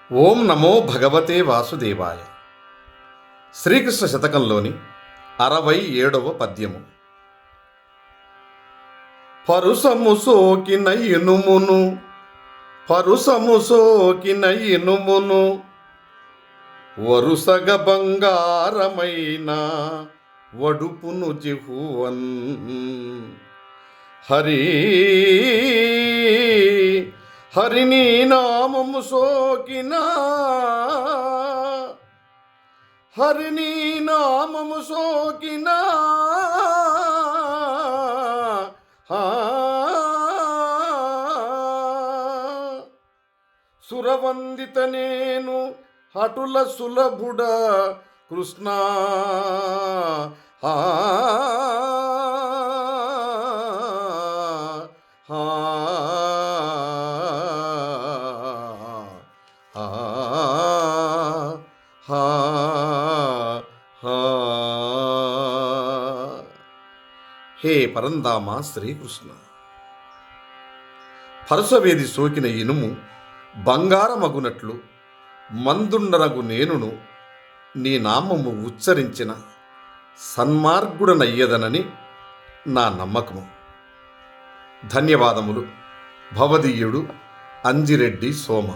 ఓం నమో భగవతే వాసుదేవాయ. శ్రీకృష్ణ శతకంలోని 67వ పద్యము. పరుసము సోకిన ఇనుమును వరుసగ బంగారమైన వడుపును జిహువన్ హరిని నామము సోకినా సురవందిత నేను హటుల సులభుడ కృష్ణ హే పరంధామ శ్రీకృష్ణ, పరసవేది సోకిన ఇనుము బంగారమగునట్లు మందుండనగు నేనును నీ నామము ఉచ్చరించిన సన్మార్గుడనయ్యదనని నా నమ్మకము. ధన్యవాదములు. భవదీయుడు అంజిరెడ్డి సోమ.